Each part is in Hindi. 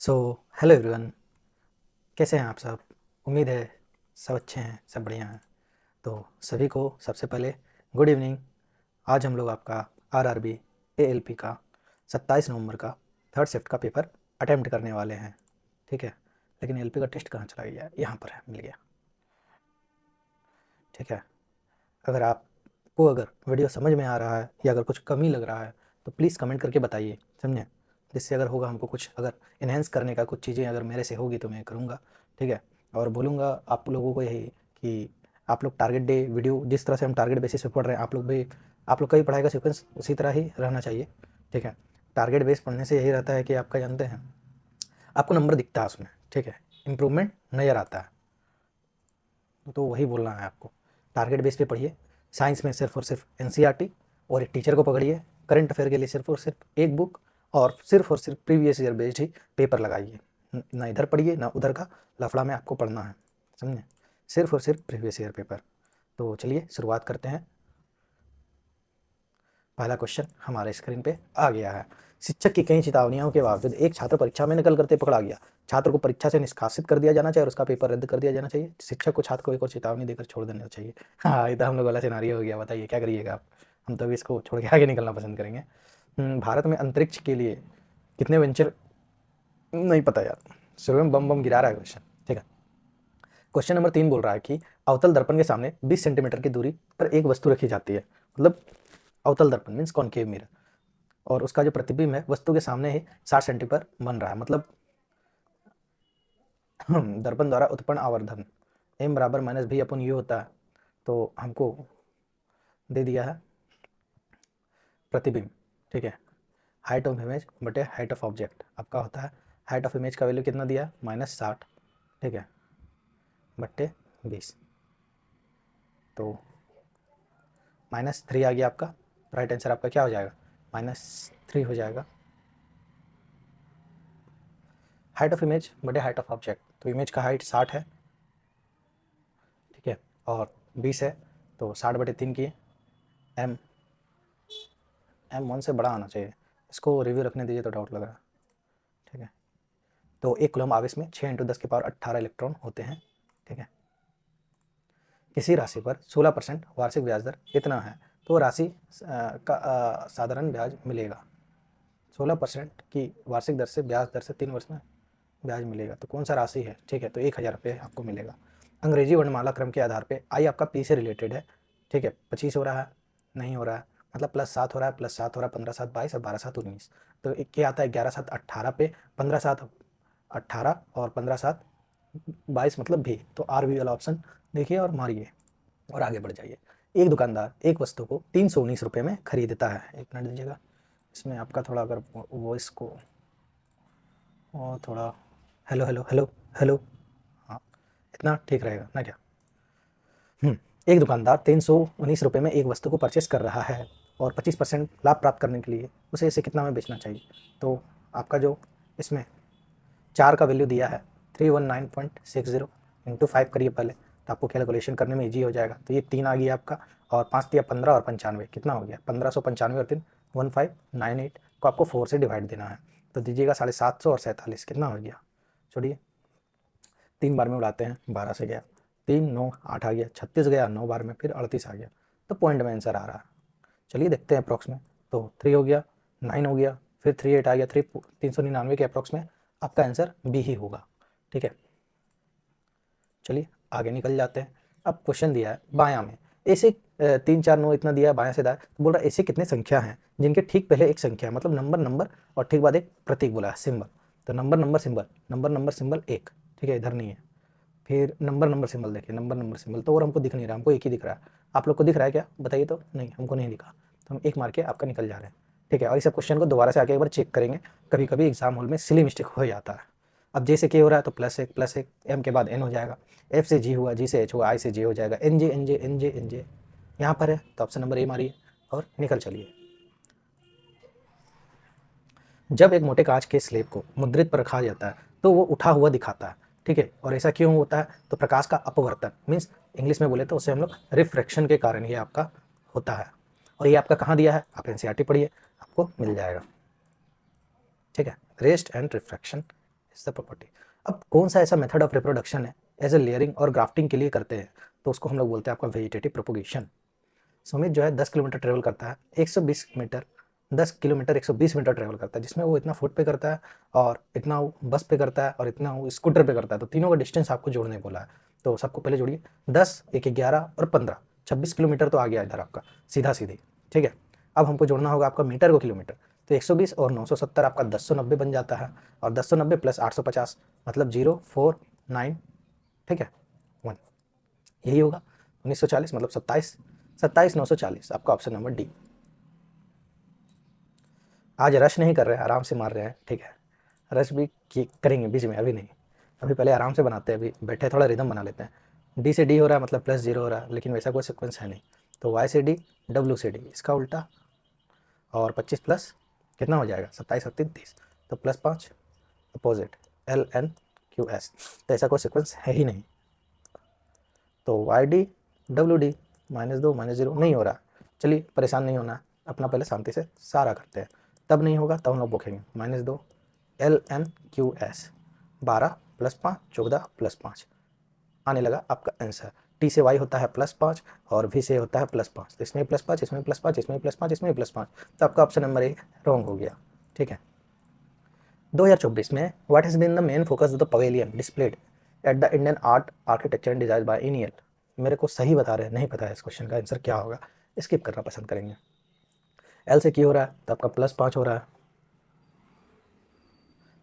सो हेलो एवरीवन, कैसे हैं आप सब। उम्मीद है सब अच्छे हैं, सब बढ़िया हैं। तो सभी को सबसे पहले गुड इवनिंग। आज हम लोग आपका आरआरबी एएलपी का 27 नवंबर का थर्ड शिफ्ट का पेपर अटेम्प्ट करने वाले हैं। ठीक है, लेकिन एएलपी का टेस्ट कहाँ चला गया, यहाँ पर है, मिल गया। ठीक है, अगर आपको अगर वीडियो समझ में आ रहा है या अगर कुछ कमी लग रहा है तो प्लीज़ कमेंट करके बताइए, समझे। जिससे अगर होगा हमको कुछ अगर इन्हेंस करने का, कुछ चीज़ें अगर मेरे से होगी तो मैं करूँगा। ठीक है, और बोलूँगा आप लोगों को यही कि आप लोग टारगेट डे वीडियो, जिस तरह से हम टारगेट बेसिस पे पढ़ रहे हैं, आप लोग का भी पढ़ाई का सीक्वेंस उसी तरह ही रहना चाहिए। ठीक है, टारगेट बेस पढ़ने से यही रहता है कि आपका जानते हैं, आपको नंबर दिखता है उसमें। ठीक है, इम्प्रूवमेंट नज़र आता है, तो वही बोलना है आपको। टारगेट बेस पे पढ़िए। साइंस में सिर्फ और सिर्फ एनसीईआरटी और एक टीचर को पकड़िए। करंट अफेयर के लिए सिर्फ और सिर्फ एक बुक और सिर्फ प्रीवियस ईयर बेस्ड ही पेपर लगाइए। ना इधर पढ़िए ना उधर का लफड़ा में आपको पढ़ना है, समझे। सिर्फ और सिर्फ प्रीवियस ईयर पेपर। तो चलिए शुरुआत करते हैं। पहला क्वेश्चन हमारे स्क्रीन पे आ गया है। शिक्षक की कई चेतावनियों के बावजूद एक छात्र परीक्षा में नकल करते पकड़ा गया। छात्र को परीक्षा से निष्कासित कर दिया जाना चाहिए और उसका पेपर रद्द कर दिया जाना चाहिए। शिक्षक को छात्र को एक और चेतावनी देकर छोड़ देना चाहिए। हाँ, ये तो हम लोग वाला सिनारियो हो गया। बताइए क्या करिएगा आप। हम तो अभी इसको छोड़ के आगे निकलना पसंद करेंगे। भारत में अंतरिक्ष के लिए कितने वेंचर, नहीं पता यार। शुरू में बम बम गिरा रहा है क्वेश्चन। ठीक है, क्वेश्चन नंबर 3 बोल रहा है कि अवतल दर्पण के सामने 20 सेंटीमीटर की दूरी पर एक वस्तु रखी जाती है। मतलब अवतल दर्पण मीन्स कॉनकेव मिरर, और उसका जो प्रतिबिंब है वस्तु के सामने ही 60 सेंटी पर बन रहा है। मतलब दर्पण द्वारा उत्पन्न आवर्धन एम बराबर माइनस भी अपन यू होता है। तो हमको दे दिया है प्रतिबिंब। ठीक है, हाइट ऑफ इमेज बटे हाइट ऑफ ऑब्जेक्ट आपका होता है। हाइट ऑफ इमेज का वैल्यू कितना दिया, -60। ठीक है, बट्टे 20। तो -3 आ गया आपका। राइट आंसर आपका क्या हो जाएगा, -3 हो जाएगा। हाइट ऑफ इमेज बटे हाइट ऑफ ऑब्जेक्ट, तो इमेज का हाइट 60 है। ठीक है, और 20 है, तो 60/3 की एम, M1 से बड़ा आना चाहिए। इसको रिव्यू रखने दीजिए तो डाउट लग रहा है। ठीक है, तो एक कूलम आवेश में 6 × 10⁻18 इलेक्ट्रॉन होते हैं। ठीक है, किसी राशि पर 16% वार्षिक ब्याज दर कितना है, तो राशि का साधारण ब्याज मिलेगा। 16% की वार्षिक दर से, ब्याज दर से 3 वर्ष में ब्याज मिलेगा। तो कौन सा राशि है, ठीक है, तो 1000 रुपये आपको मिलेगा। अंग्रेजी वर्णमाला क्रम के आधार पे आई आपका पी से रिलेटेड है। ठीक है, 25 हो रहा है, नहीं हो रहा है, मतलब +7 हो रहा है, +7 हो रहा है, 15×7 22 और 12×7 19। तो एक क्या आता है, 11×7 18 पे 15×7 18 और 15×7 22, मतलब भी। तो आर बी वाला ऑप्शन देखिए और मारिए और आगे बढ़ जाइए। एक दुकानदार एक वस्तु को 319 रुपये में खरीदता है। एक मिनट दीजिएगा, इसमें आपका थोड़ा अगर वॉइस को और थोड़ा, हेलो हेलो हेलो हेलो, हाँ, इतना ठीक रहेगा ना क्या। एक दुकानदार 319 रुपये में एक वस्तु को परचेस कर रहा है और 25% लाभ प्राप्त करने के लिए उसे इसे कितना में बेचना चाहिए। तो आपका जो इसमें 4 का वैल्यू दिया है 319.60 इंटू 5 करिए पहले, तो आपको कैलकुलेशन करने में ईजी हो जाएगा। तो ये 3 आ गया आपका, और 5 दिया 15 और 95 कितना हो गया, 1595 और 3 1598 को आपको 4 से डिवाइड देना है। तो दीजिएगा 750 और 47 कितना हो गया। छोड़िए, 3 बार में उड़ाते हैं, 12 से गया, 3 9 8 आ गया, 36 गया 9 बार में, फिर 38 आ गया। तो पॉइंट में आंसर आ रहा है। चलिए देखते हैं अप्रॉक्स में। तो 3 हो गया, 9 हो गया, फिर 38 आ गया। 399 के अप्रॉक्स में आपका आंसर बी ही होगा। ठीक है, चलिए आगे निकल जाते हैं। अब क्वेश्चन दिया है बायां में, ऐसे 3 4 9 इतना दिया है बायां से दाएं, तो बोल रहा है ऐसे कितने संख्या हैं जिनके ठीक पहले एक संख्या है, मतलब नंबर नंबर और ठीक बाद एक प्रतीक बोला है, सिंबल। तो number number symbol, number number symbol एक, ठीक है, इधर नहीं है। फिर नंबर नंबर सिंबल देखिए, नंबर नंबर सिंबल तो और हमको दिख नहीं रहा, हमको एक ही दिख रहा है। आप लोग को दिख रहा है क्या, बताइए तो। नहीं, हमको नहीं दिखा, तो हम एक मार के आपका निकल जा रहे हैं। ठीक है, और इस क्वेश्चन को दोबारा से आके एक बार चेक करेंगे। कभी कभी एग्जाम हॉल में सिली मिस्टेक हो जाता है। अब जे से के हो रहा है तो +1 एम के बाद एन हो जाएगा, एफ से जी हुआ, जी से एच हुआ, आई से जे हो जाएगा, N J N J N J N J यहाँ पर है। तो ऑप्शन नंबर ए मारिए और निकल चलिए। जब एक मोटे कांच के स्लेब को मुद्रित पर रखा जाता है तो वो उठा हुआ दिखाता है। ठीक है, और ऐसा क्यों होता है, तो प्रकाश का अपवर्तन मीन्स इंग्लिश में बोले तो उसे हम लोग रिफ्रैक्शन के कारण ये आपका होता है। और ये आपका कहाँ दिया है, आप एनसीईआरटी पढ़िए, आपको मिल जाएगा। ठीक है, rest and refraction is the property. अब कौन सा ऐसा मेथड ऑफ रिप्रोडक्शन है एज ए लेयरिंग और ग्राफ्टिंग के लिए करते हैं, तो उसको हम लोग बोलते हैं आपका वेजिटेटिव प्रोपोगेशन। सुमित जो है 10 किलोमीटर ट्रेवल करता है, 120 मीटर 10 किलोमीटर 120 मीटर ट्रेवल करता है, जिसमें वो इतना फुट पे करता है और इतना वो बस पे करता है और इतना वो स्कूटर पे करता है। तो तीनों का डिस्टेंस आपको जोड़ने बोला है, तो सबको पहले जोड़िए। 10 एक 11 और 15 26 किलोमीटर तो आ गया इधर आपका सीधा सीधी, ठीक है। अब हमको जोड़ना होगा आपका मीटर को किलोमीटर, तो 120 और 970 आपका 1090 बन जाता है, और 1090 प्लस 850 मतलब 049, ठीक है 1, यही होगा। 1940 मतलब 27, 27,940 आपका ऑप्शन नंबर डी। आज रश नहीं कर रहे हैं, आराम से मार रहे हैं, ठीक है। रश भी करेंगे बीच में, अभी नहीं, अभी पहले आराम से बनाते हैं, अभी बैठे थोड़ा रिदम बना लेते हैं। डी से डी हो रहा है मतलब प्लस जीरो हो रहा है, लेकिन वैसा कोई सिक्वेंस है नहीं। तो वाई से डी, डब्ल्यू से डी, इसका उल्टा, और 25 प्लस कितना हो जाएगा 27 और 30, तो plus 5 opposite L N Q S. तो ऐसा कोई सिक्वेंस है ही नहीं। तो वाई डी डब्ल्यू डी -2 -0 नहीं हो रहा। चलिए परेशान नहीं होना, अपना पहले शांति से सारा करते हैं, तब नहीं होगा तब हम लोग बोखेंगे। -2 L N Q S, 12 plus 5 14 plus 5 आने लगा आपका आंसर। टी से वाई होता है +5 और वी से होता है +5, तो इसमें +5 इसमें +5 इसमें +5 इसमें +5, तो आपका ऑप्शन नंबर ए रॉन्ग हो गया, ठीक है। 2024 में what has been the main focus of the pavilion displayed at the Indian art architecture and design biennale. मेरे को सही बता रहे हैं, नहीं पता है इस क्वेश्चन का आंसर क्या होगा, स्किप करना पसंद करेंगे। एल से क्यू हो रहा है तो आपका +5 हो रहा है।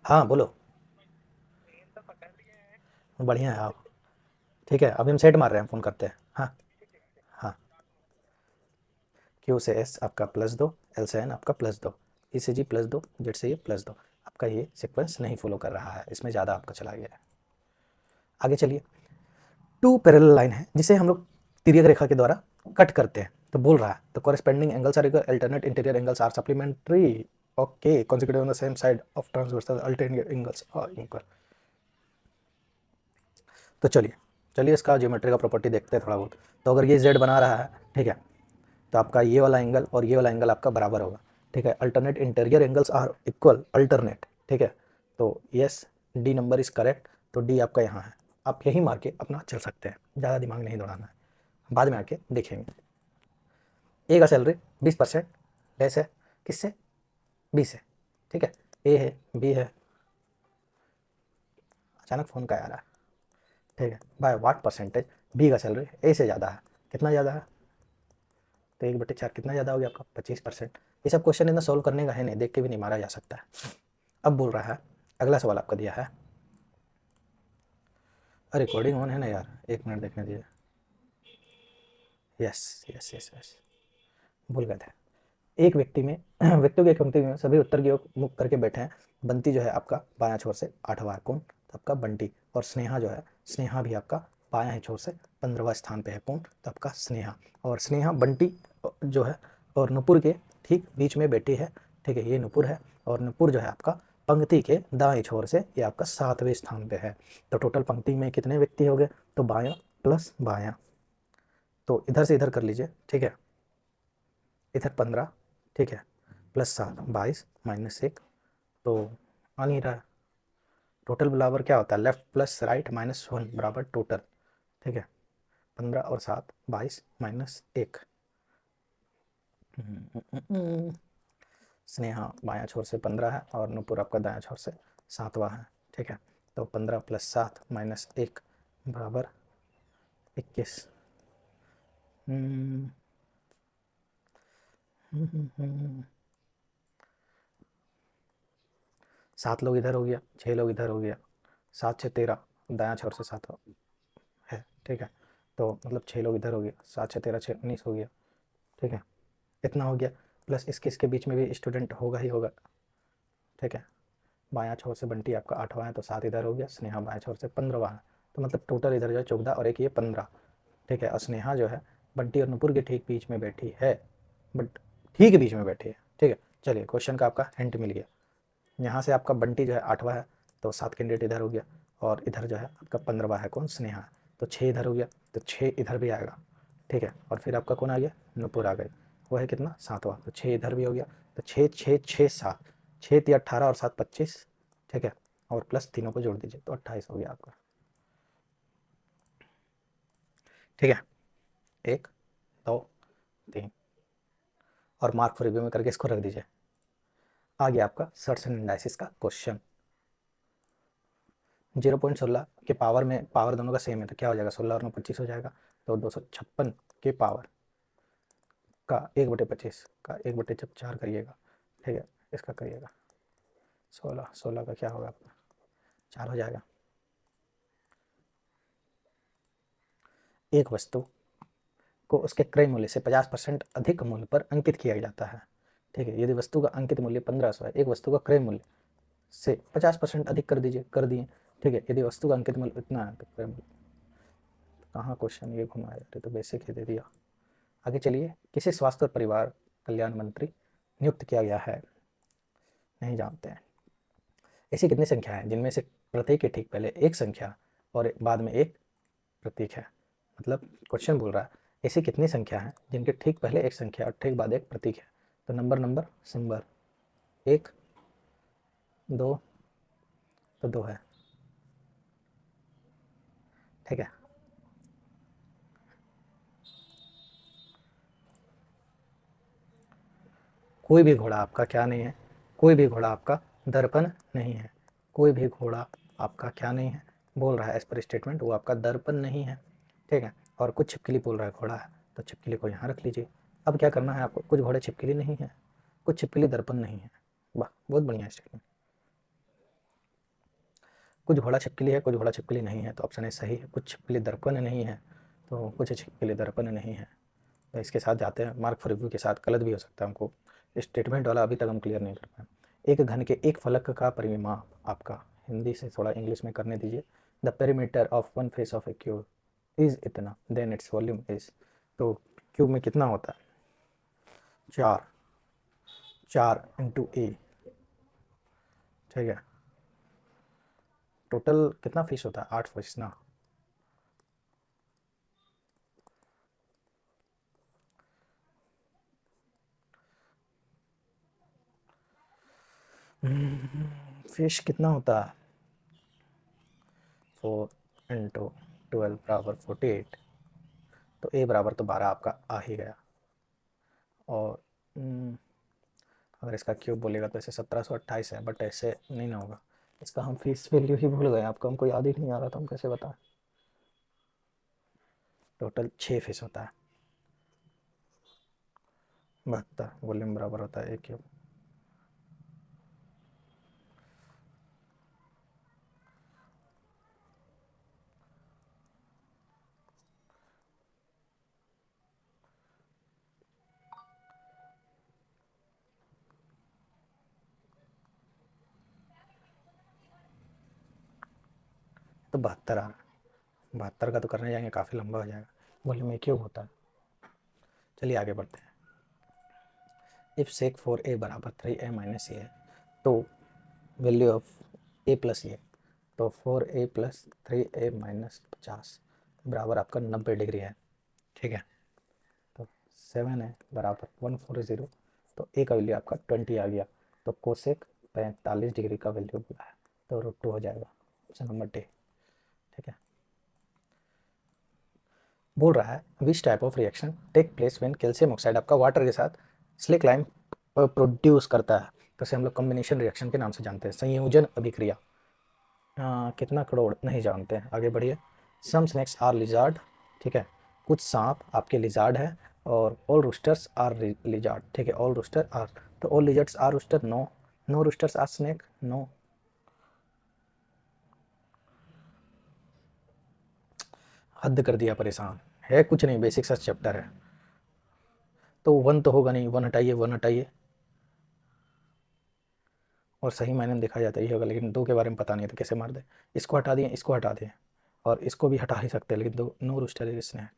हाँ बोलो, बढ़िया है आप, ठीक है। अभी हम सेट मार रहे हैं, फ़ोन करते हैं। हाँ हाँ, क्यू से एस आपका +2, एल से एन आपका +2, ई से जी +2, जेड से ये +2। आपका ये सीक्वेंस नहीं फॉलो कर रहा है, इसमें ज़्यादा आपका चला गया है। आगे चलिए, टू पैरेलल लाइन है जिसे हम लोग तिर्यक रेखा के द्वारा कट करते हैं, तो बोल रहा है तो corresponding angles are equal, alternate interior angles are supplementary, okay consecutive on the same side of transversal alternate angles are equal। तो चलिए चलिए इसका ज्योमेट्री का प्रॉपर्टी देखते हैं थोड़ा बहुत। तो अगर ये z बना रहा है, ठीक है, तो आपका ये वाला एंगल और ये वाला एंगल आपका बराबर होगा, ठीक है। Alternate interior angles are equal, alternate, ठीक है। तो yes D number is correct, तो डी आपका यहाँ है। आप यही मार के अपना चल सकते हैं, ज़्यादा दिमाग नहीं दौड़ाना है, बाद में आके देखेंगे। ए का सैलरी 20% लेस है, किससे, बी से, ठीक है। ए है बी है, अचानक फ़ोन का आ रहा है, ठीक है। बाय वाट परसेंटेज बी का सैलरी ए से ज़्यादा है, कितना ज़्यादा है, तो 1/4 कितना ज़्यादा हो गया आपका 25%। ये सब क्वेश्चन इतना सॉल्व करने का है नहीं, देख के भी नहीं मारा जा सकता है। अब बोल रहा है अगला सवाल आपका दिया है, रिकॉर्डिंग ऑन है ना यार, 1 मिनट देखने दीजिए। यस यस यस यस, भूल गए थे। एक व्यक्ति में व्यक्तियों की एक पंक्ति में सभी उत्तर की ओर मुख करके बैठे हैं। बंटी जो है आपका बायां छोर से 8वां है, कौन, तो आपका बंटी। और स्नेहा जो है, स्नेहा भी आपका बायां ही छोर से 15वां स्थान पे है, कौन, तो आपका स्नेहा। और स्नेहा बंटी जो है और नुपुर के ठीक बीच में बैठी है, ठीक है, ये नुपुर है। और नुपुर जो है आपका पंक्ति के दाएं छोर से ये आपका 7वें स्थान पे है। तो टोटल पंक्ति में कितने व्यक्ति हो गए, तो बायां प्लस बायां, तो इधर से इधर कर लीजिए, ठीक है। इधर 15, ठीक है, +7 22 -1, तो आ नहीं रहा है। टोटल बराबर क्या होता है, लेफ्ट प्लस राइट -1 बराबर टोटल, ठीक है। 15 और 7 22 -1। स्नेहा बायां छोर से 15 है और नुपुर आपका दायां छोर से 7वां है, ठीक है। तो 15 + 7 -1 बराबर 21। 7 लोग इधर हो गया, 6 लोग इधर हो गया, 7 6 13, दायां छोर से 7 है, ठीक है। तो मतलब 6 लोग इधर हो गया, 7 6 13 6 19 हो गया, ठीक है। इतना हो गया, प्लस इसके इसके बीच में भी स्टूडेंट होगा ही होगा, ठीक है। बायां छोर से बंटी आपका 8वां है, तो 7 इधर हो गया, स्नेहा बायां छोर से 15वां है, तो मतलब टोटल इधर जो है 14 और एक ये 15, ठीक है। और स्नेहा जो है बंटी और नुपुर के ठीक बीच में बैठी है, बट ठीक बीच में बैठी है, ठीक है। चलिए क्वेश्चन का आपका हिंट मिल गया। यहाँ से आपका बंटी जो है 8वां है, तो 7 कैंडिडेट इधर हो गया, और इधर जो है आपका 15वां है, कौन, स्नेहा, तो 6 इधर हो गया, तो 6 इधर भी आएगा, ठीक है। और फिर आपका कौन आ गया, नुपुर आ गई, वो है कितना 7वां, तो 6 इधर भी हो गया, तो 6 6 6 7, 6 × 18 और 7 25, ठीक है। और प्लस तीनों को जोड़ दीजिए तो 28 हो गया आपका। ठीक है, 1 2 3 और मार्क फॉर रिव्यू में करके इसको रख दीजिए। आ गया आपका सर्च एंड एनालिसिस का क्वेश्चन। 0.16 के पावर में पावर दोनों का सेम है तो क्या हो जाएगा, 16 और 25 हो जाएगा। तो 256 के पावर का 1/25 का 1 जब 4 करिएगा, ठीक है, इसका करिएगा 16 का क्या होगा आपका 4 हो जाएगा। एक वस्तु को उसके क्रय मूल्य से 50% अधिक मूल्य पर अंकित किया जाता है। ठीक है, यदि वस्तु का अंकित मूल्य 1500 है, एक वस्तु का क्रय मूल्य से 50% अधिक कर दीजिए, कर दिए। ठीक है, यदि वस्तु का अंकित मूल्य इतना है तो क्रय मूल्य, कहाँ क्वेश्चन ये घुमाया, ये तो बेसिक ही दे दिया। आगे चलिए, किसे स्वास्थ्य और परिवार कल्याण मंत्री नियुक्त किया गया है, नहीं जानते हैं। ऐसी कितनी संख्या है जिनमें से प्रत्येक के ठीक पहले एक संख्या और बाद में एक प्रतीक है। मतलब क्वेश्चन बोल रहा है ऐसी कितनी संख्या है जिनके ठीक पहले एक संख्या और ठीक बाद एक प्रतीक है। तो नंबर सिंबल 1 2 तो 2 है। ठीक है, कोई भी घोड़ा आपका क्या नहीं है, कोई भी घोड़ा आपका दर्पण नहीं है। कोई भी घोड़ा आपका क्या नहीं है, बोल रहा है एज पर स्टेटमेंट, वो आपका दर्पण नहीं है। ठीक है, और कुछ छिपकली बोल रहा है घोड़ा है, तो छिपकली को यहाँ रख लीजिए। अब क्या करना है आपको, कुछ घोड़े छिपकली नहीं है, कुछ छिपकली दर्पण नहीं है। वाह, बहुत बढ़िया स्टेटमेंट। कुछ घोड़ा छिपकली है, कुछ घोड़ा छिपकली नहीं है, तो ऑप्शन ए सही है। कुछ छिपकली दर्पण नहीं है, तो कुछ छिपकली दर्पण नहीं है। तो इसके साथ जाते हैं मार्क फॉर रिव्यू के साथ। गलत भी हो सकता है, हमको स्टेटमेंट वाला अभी तक हम क्लियर नहीं कर पाए। एक घन के एक फलक का परिमाप आपका, हिंदी से थोड़ा इंग्लिश में करने दीजिए। The perimeter of one face of A cube is इतना, देन इट्स वॉल्यूम इज। तो क्यूब में कितना होता है, 4 4 इंटू ए। ठीक है, टोटल कितना फेस होता है, 8 फेस ना। फेस कितना होता है, 4 इंटू 12 बराबर 48। तो ए बराबर तो 12 आपका आ ही गया। और अगर इसका क्यूब बोलेगा तो ऐसे 1728 है, बट ऐसे नहीं ना होगा। इसका हम फीस वैल्यू ही भूल गए, आपको हमको याद ही नहीं आ रहा था, हम कैसे बताएं। टोटल 6 फीस होता है, 72 वॉल्यूम बराबर होता है ए क्यूब। तो 72 आ रहा है, 72 का तो करने जाएंगे काफ़ी लंबा हो जाएगा। वॉल्यूम ए क्यूब होता है। चलिए आगे बढ़ते हैं। इफ सेक फॉर ए बराबर 3a माइनस ए है, तो वैल्यू ऑफ ए प्लस ए, तो 4a प्लस 3a माइनस 50 बराबर आपका 90 डिग्री है। ठीक है, तो 7 है बराबर 140, तो ए का वैल्यू आपका 20 आ गया। तो कोसेक 45 डिग्री का वैल्यू बोला है, तो √2 हो जाएगा, ऑप्शन नंबर डी। ठीक है, बोल रहा है which type of reaction take place when calcium oxide आपका वाटर के साथ स्लिक लाइम प्रोड्यूस करता है। तो इसे हम लोग कॉम्बिनेशन रिएक्शन के नाम से जानते हैं, संयोजन अभिक्रिया। कितना करोड़ नहीं जानते हैं, आगे बढ़िए। Some snakes are lizard. ठीक है, कुछ सांप आपके लिजार्ड है, और ऑल रूस्टर्स आर लिजार्ड। ठीक है, ऑल रूस्टर आर, तो all lizards are rooster, no. No roosters are snake, no. हद कर दिया परेशान, है कुछ नहीं, बेसिक सा चैप्टर है। तो 1 तो होगा नहीं, 1 हटाइए, 1 हटाइए। और सही मायने में देखा जाता ही होगा, लेकिन 2 के बारे में पता नहीं है तो कैसे मार दे। इसको हटा दिए, इसको हटा दिए, और इसको भी हटा ही सकते हैं, लेकिन 2, नो रूस्टर इज स्नैक।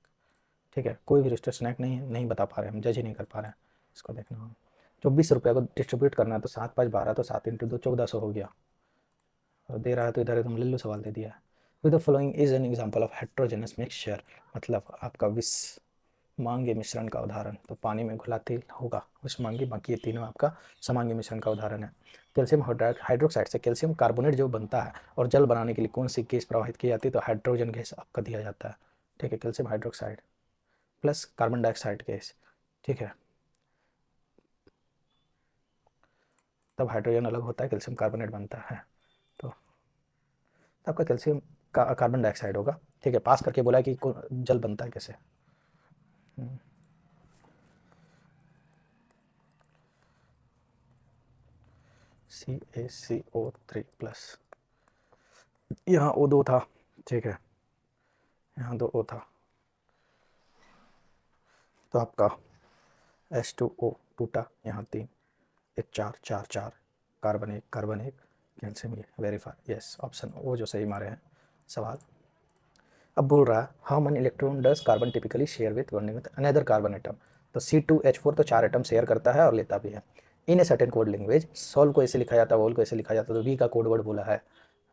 ठीक है, कोई भी रूस्टर स्नैक नहीं है, नहीं बता पा रहे, हम जज ही नहीं कर पा रहे हैं। इसको देखना होगा। 24 रुपये को डिस्ट्रीब्यूट करना है, तो 7×5 = 12, तो 7 इंटू 2 1400 हो गया। और दे रहा है तो इधर एकदम लिल्लू सवाल दे दिया है। With the following is an example of heterogeneous mixture, मतलब आपका विषमांगी मिश्रण का उदाहरण। तो पानी में घुला तेल होगा विषमांगी, बाकी ये तीनों आपका समांगी मिश्रण का उदाहरण है। कैल्शियम हाइड्रोक्साइड से कैल्शियम कार्बोनेट जो बनता है और जल बनाने के लिए कौन सी गैस प्रवाहित की जाती है, तो हाइड्रोजन गैस आपका दिया जाता है। ठीक है, calcium hydroxide plus carbon dioxide gas. ठीक है, तब हाइड्रोजन अलग होता है, कैल्शियम कार्बोनेट बनता है। तो आपका कैल्शियम का कार्बन डाइऑक्साइड होगा। ठीक है, पास करके बोला कि जल बनता है कैसे। CaCO3+, यहाँ O2 था। ठीक है, यहाँ 2 O था, तो आपका H2O टूटा, यहाँ 3, एक 4 4 4, कार्बन एक, कैल्शियम ये, वेरीफाई, यस ऑप्शन वो जो सही मारे हैं सवाल। अब बोल रहा है how many electron does carbon typically share with bonding with another carbon atom. तो C2H4 तो 4 एटम शेयर करता है और लेता भी है। In a certain code language, सॉल को ऐसे लिखा जाता है, वोल को ऐसे लिखा जाता है, तो वी का कोड वर्ड बोला है,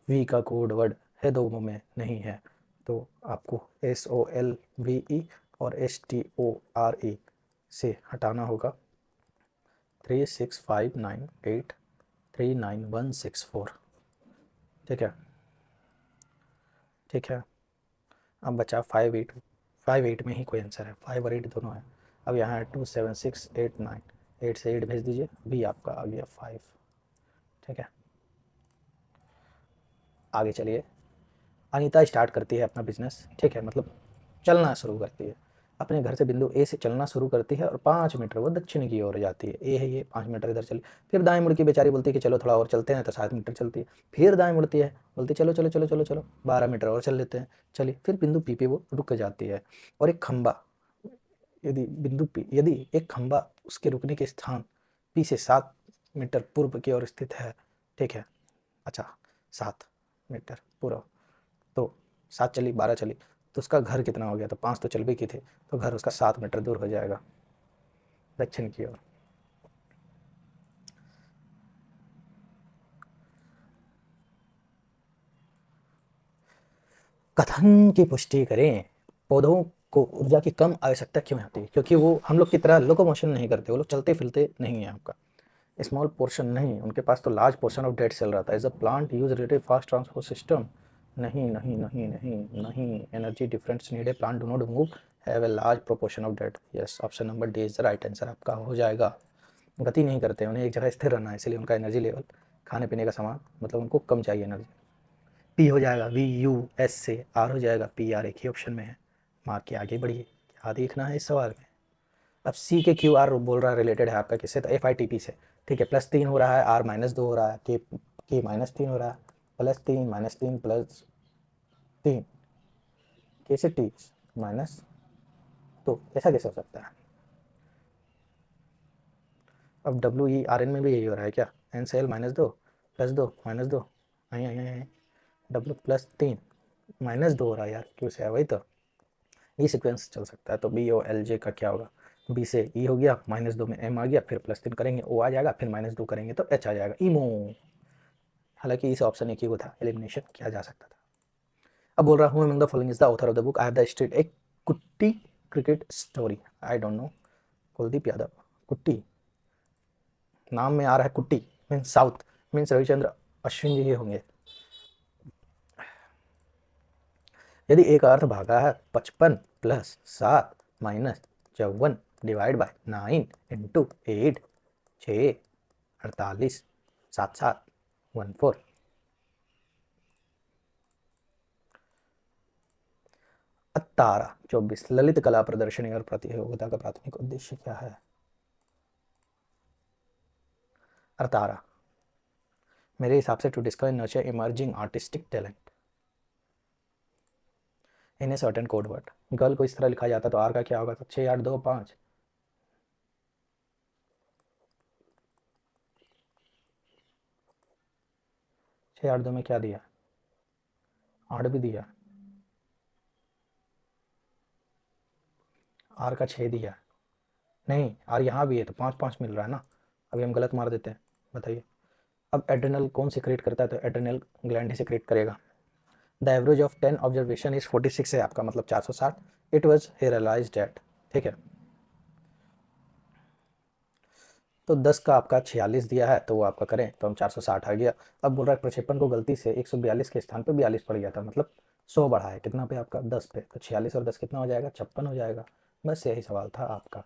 वी का कोड वर्ड है, दो में नहीं है, तो आपको SOLVE और STORE से हटाना होगा। 36598 39164। ठीक है, ठीक है। अब बचा 5 8, 5 8 में ही कोई आंसर है, 5 और 8 दोनों है। अब यहाँ है 27689, 8 से 8 भेज दीजिए, बी आपका आ गया 5। ठीक है, आगे चलिए। अनीता स्टार्ट करती है अपना बिजनेस। ठीक है, मतलब चलना शुरू करती है, अपने घर से बिंदु ए से चलना शुरू करती है और 5 मीटर वो दक्षिण की ओर जाती है। ए है ये, 5 मीटर इधर चली, फिर दाएं मुड़ की बेचारी बोलती है कि चलो थोड़ा और चलते हैं, तो 7 मीटर चलती है, फिर दाएं मुड़ती है, बोलती है चलो चलो चलो चलो चलो 12 मीटर और चल लेते हैं, चलिए, फिर बिंदु पी पे वो रुक जाती है। और एक खंबा, यदि बिंदु पी, यदि एक खंबा उसके रुकने के स्थान पी से 7 मीटर पूर्व की ओर स्थित है। ठीक है, अच्छा, 7 मीटर पूर्व, तो 7 चली, 12 चली, तो उसका घर कितना हो गया, तो 5 तो चल भी की थी, तो घर उसका 7 मीटर दूर हो जाएगा दक्षिण की ओर। कथन की पुष्टि करें। पौधों को ऊर्जा की कम आवश्यकता क्यों होती है, क्योंकि वो हम लोग की तरह लोकोमोशन नहीं करते, वो लोग चलते फिरते नहीं है आपका। स्मॉल पोर्शन नहीं, उनके पास तो large portion of dead cell रहता है। Is a plant use relative fast transport system. नहीं नहीं नहीं नहीं नहीं, energy difference need a plant do not move, have a large proportion of dead. Yes, option number D is the right answer आपका हो जाएगा। गति नहीं करते, उन्हें एक जगह स्थिर रहना है, इसलिए उनका एनर्जी लेवल, खाने पीने का सामान, मतलब उनको कम चाहिए एनर्जी। पी हो जाएगा, VUS से आर हो जाएगा, PR एक ही ऑप्शन में है। मार्क के आगे बढ़िए, क्या देखना है इस सवाल में। अब C के QR बोल रहा है रिलेटेड है आपका किससे, तो FITP से। ठीक है, +3 हो रहा है, R -2 हो रहा है, K -3 हो रहा है, +3 -3 +3, K से T माइनस, तो ऐसा कैसे हो सकता है। अब WERN में भी यही हो रहा है क्या, N से L -2 +2 -2, आई W +3 -2 हो रहा है यार, क्यों से है, वही तो ये सीक्वेंस चल सकता है। तो BOLJ का क्या होगा, B से E हो गया, -2 में M आ गया, फिर +3 करेंगे O आ जाएगा, फिर -2 करेंगे तो H आ जाएगा, ईमो। हालांकि इस ऑप्शन एक ही को था, एलिमिनेशन किया जा सकता था। अब बोल रहा हूँ among the following is the author of the book I have the street एक kutti cricket story. I don't know, Kuldeep Yadav. Kutti नाम में आ रहा है, kutti means south, means Ravichandra Ashwin ji ही होंगे। यदि एक अर्थ भागा है 55 + 7 - 54 डिवाइड बाय 9 इंटू 8, 6 48 7 7 14। तारा 24 ललित कला प्रदर्शनी और प्रतियोगिता का प्राथमिक उद्देश्य क्या है। तारा मेरे हिसाब से to discover nurture emerging artistic talent in a certain code word. Girl को इस तरह लिखा जाता तो आर का क्या होगा, तो 6 8 2 5। 6 8 2 में क्या दिया, 8 भी दिया, आर का 6 दिया, नहीं आर यहाँ भी है, तो 5 5 मिल रहा है ना। अभी हम गलत मार देते हैं, बताइए। अब एड्रेनल कौन सिक्रेट करता है, तो एड्रेनल ग्लैंड ही सिक्रेट करेगा। The average of 10 observation is 46 है आपका, मतलब 460। It was realized at. ठीक है, तो 10 का आपका 46 दिया है, तो वो आपका करें तो हम 460 आ गया। अब बोल रहा है प्रक्षेपण को गलती से 142 के स्थान पे 42 पड़ गया था, मतलब 100 बढ़ा है कितना पे आपका 10 पे, तो 46 और 10 कितना हो जाएगा 56 हो जाएगा। बस यही सवाल था आपका।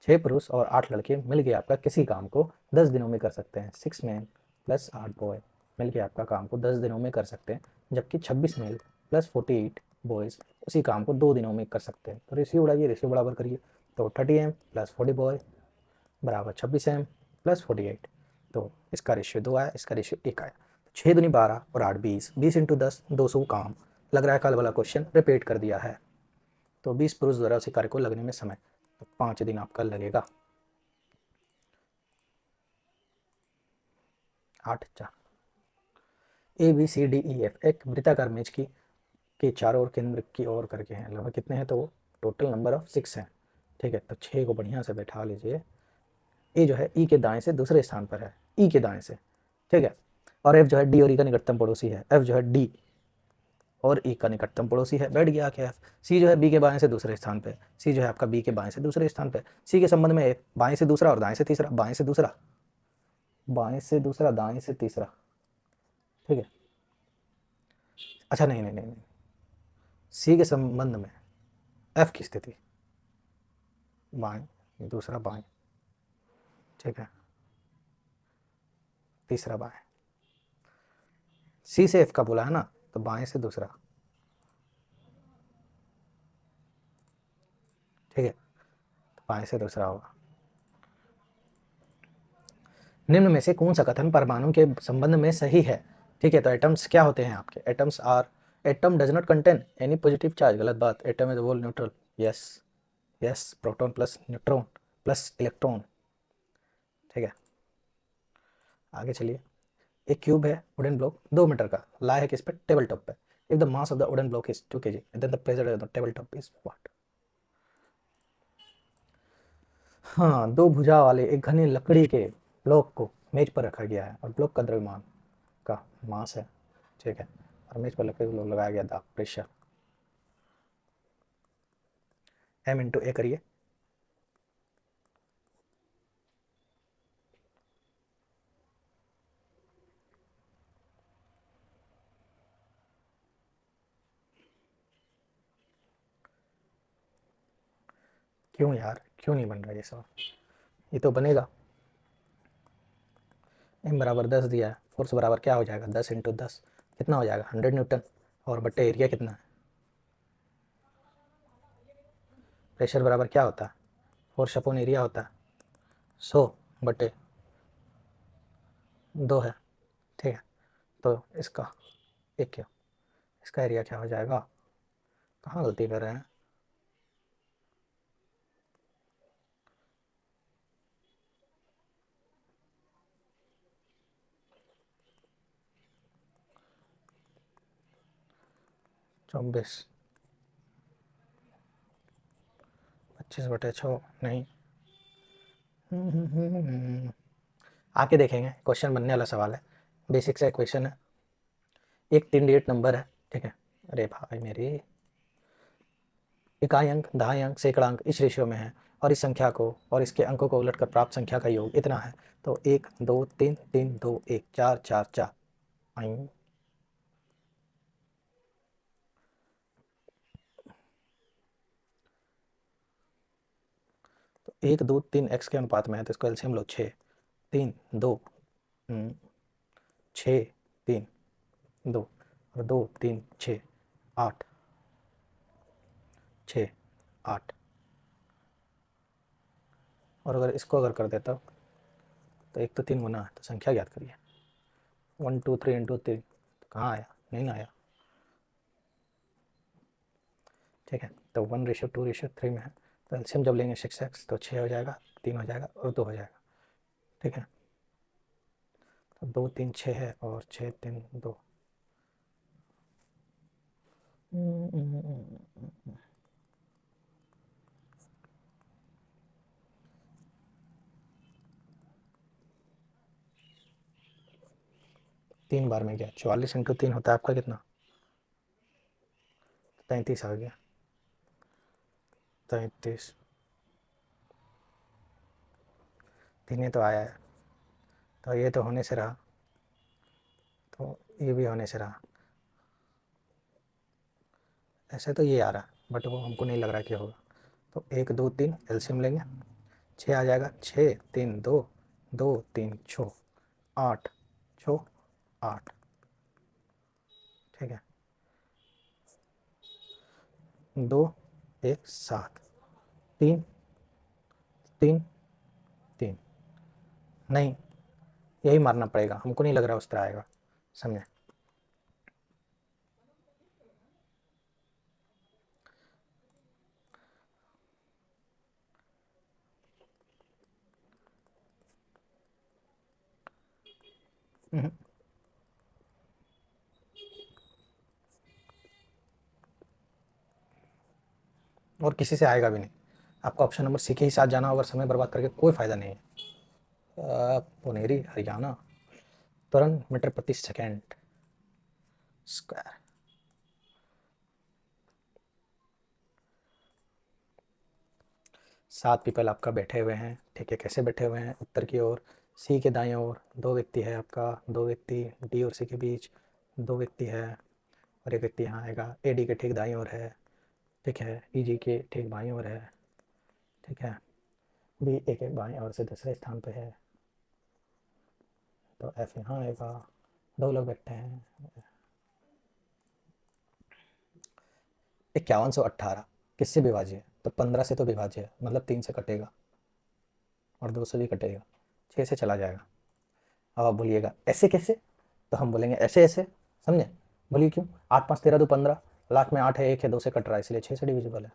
6 पुरुष और 8 लड़के मिलके आपका किसी काम को 10 दिनों में कर सकते हैं। 6 मैन प्लस 8 बॉय मिलके आपका काम को 10 दिनों में कर सकते हैं, जबकि 26 मेल प्लस 48 बॉयज़ उसी काम को 2 दिनों में कर सकते हैं। तो रेशियो उड़ाइए, रेशियो बराबर करिए। तो 30 एम प्लस 40 बॉय बराबर 26 एम प्लस 48। तो इसका रेशियो 2 आया, इसका रेशियो 1 आया। 6 दूनी 12 और 8 20, 20 इंटू 10 200 काम। लग रहा है कल वाला क्वेश्चन रिपीट कर दिया है। तो 20 पुरुष द्वारा उसी कार्य को लगने में समय, तो 5 दिन आपका लगेगा। 8 4 A B C D E F एक वृत्ताकार मेज की के चारों ओर केंद्र की ओर करके हैं। लगभग कितने हैं, तो टोटल नंबर ऑफ 6 हैं। ठीक है, तो 6 को बढ़िया से बैठा लीजिए। ए जो है ई के दाएं से दूसरे स्थान पर है, ई के दाएं से, ठीक है। और एफ जो है डी और ई का निकटतम पड़ोसी है, एफ जो है डी और ई का निकटतम पड़ोसी है, बैठ गया क्या एफ। सी जो है बी के बाएं से दूसरे स्थान पे, सी जो है आपका बी के बाएं से दूसरे स्थान पे। सी के संबंध में एफ बाएं से दूसरा और दाएं से तीसरा, बाएं से दूसरा, बाएं से दूसरा, दाएं से तीसरा, ठीक है। अच्छा नहीं नहीं नहीं नहीं, सी के संबंध में एफ की स्थिति बाएं, दूसरा बाएं, ठीक है, तीसरा बाएं। सी से एफ का बोला है ना, तो बाएं से दूसरा, ठीक है, तो बाएं से दूसरा होगा। निम्न में से कौन सा कथन परमाणु के संबंध में सही है। ठीक है, तो एटम्स क्या होते हैं आपके, atoms are, atom does not contain any positive charge, गलत बात। Atom is whole neutral, yes yes, proton plus neutron plus electron, ठीक है। आगे चलिए। एक क्यूब है वुडन ब्लॉक 2 मीटर का, ला है किस पे, टेबल टॉप पे। If the mass of the wooden block is 2 kg, then the pressure of the table top is what. हाँ, 2 भुजा वाले एक घनी लकड़ी के ब्लॉक को मेज पर रखा गया है और ब्लॉक का द्रव्यमान का मास है, ठीक है, और मेज पर लकड़ी को लगाया गया था प्रेशर, एम इंटू ए करिए। क्यों यार, क्यों नहीं बन रहा ये सब, ये तो बनेगा। एम बराबर 10 दिया है, फोर्स बराबर क्या हो जाएगा 10 इंटू 10 कितना हो जाएगा 100 न्यूटन, और बट्टे एरिया कितना है। प्रेशर बराबर क्या होता है, फोर्स अपॉन एरिया होता है, 100/2 है, ठीक है। तो इसका एक क्या, इसका एरिया क्या हो जाएगा, कहाँ गलती कर रहे हैं। चौबीस, 25/6 नहीं, आके देखेंगे, क्वेश्चन बनने वाला सवाल है, बेसिक सा क्वेश्चन है। एक 3 डिजिट नंबर है, ठीक है, अरे भाई मेरे, इकाई अंक, दहाई अंक, सैकड़ा अंक इस रेशियो में है, और इस संख्या को और इसके अंकों को उलटकर प्राप्त संख्या का योग इतना है। तो 1 2 3 3 2 1 4 4 4 आई। तो 1 2 3 x के अनुपात में है, तो इसको एलसीएम लो 6 3 2 6 3 2 और 2 3 6 8 6 8। और अगर इसको अगर कर देता तो 1 तो 3 गुना है, तो संख्या ज्ञात करिए। 1 2 3 इंटू 3, तो कहाँ आया, नहीं आया, ठीक है। तो 1:2:3 में है, तो एलसीएम जब लेंगे 6x तो 6 हो जाएगा, 3 हो जाएगा और 2 हो जाएगा, ठीक है। तो 2 3 6 है और 6 3 2, 3 बार में गया, 44 इंटू 3 होता है आपका कितना, 33 आ गया, 33। 3 ही तो आया है, तो ये तो होने से रहा, तो ये भी होने से रहा। ऐसे तो ये आ रहा, बट वो हमको नहीं लग रहा कि होगा। तो 1 2 3 एलसीएम लेंगे, 6 आ जाएगा, 6 3 2 2 3 6 8 6 8। ठीक है, 2 1 7 3 3 3। नहीं, यही मारना पड़ेगा, हमको नहीं लग रहा उस तरह आएगा, समझे। हम्म। और किसी से आएगा भी नहीं, आपको ऑप्शन नंबर सी के ही साथ जाना होगा, समय बर्बाद करके कोई फ़ायदा नहीं है। पुनेरी हरियाणा, त्वरण मीटर प्रति सेकेंड स्क्वायर। 7 पीपल आपका बैठे हुए हैं, ठीक है, कैसे बैठे हुए हैं, उत्तर की ओर, सी के दाएं ओर 2 व्यक्ति है आपका, 2 व्यक्ति डी और सी के बीच, 2 व्यक्ति है, और एक व्यक्ति यहाँ आएगा, ए डी के ठीक दाईं ओर है, ठीक है, ई जी के ठीक बाईं ओर है, ठीक है, बी ए के बाईं ओर से दूसरे स्थान पे है, तो एफ यहाँ आएगा, 2 लोग बैठे हैं। 5118 किससे विभाज्य है, तो 15 से तो विभाज्य है, मतलब 3 से कटेगा, और 2 से भी कटेगा, 6 से चला जाएगा। अब आप बोलिएगा ऐसे कैसे, तो हम बोलेंगे ऐसे ऐसे, समझे। बोलिए क्यों, 8 5 13 2 15, लाख में 8 है, 1 है, 2 से कट रहा है, इसलिए 6 से डिविजिबल है।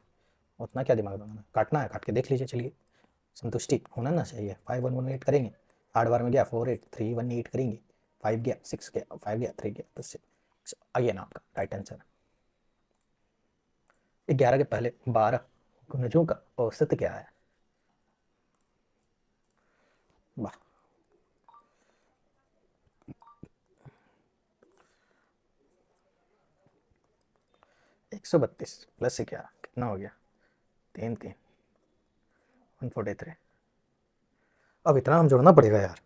उतना क्या दिमाग लगाना, काटना है, काट के देख लीजिए, चलिए, संतुष्टि होना ना चाहिए। 5 1 1 8 करेंगे, 8 बार में गया 4 8 3 1 8 करेंगे, 5 गया 6 गया, 5 गया 3 गया, तो 6 आइए ना, आपका राइट आंसर। 11 के पहले 12 गुणजों का औसत क्या है, वाह। 132 प्लस से क्या कितना हो गया, 3 3 143। अब इतना हम जोड़ना पड़ेगा यार।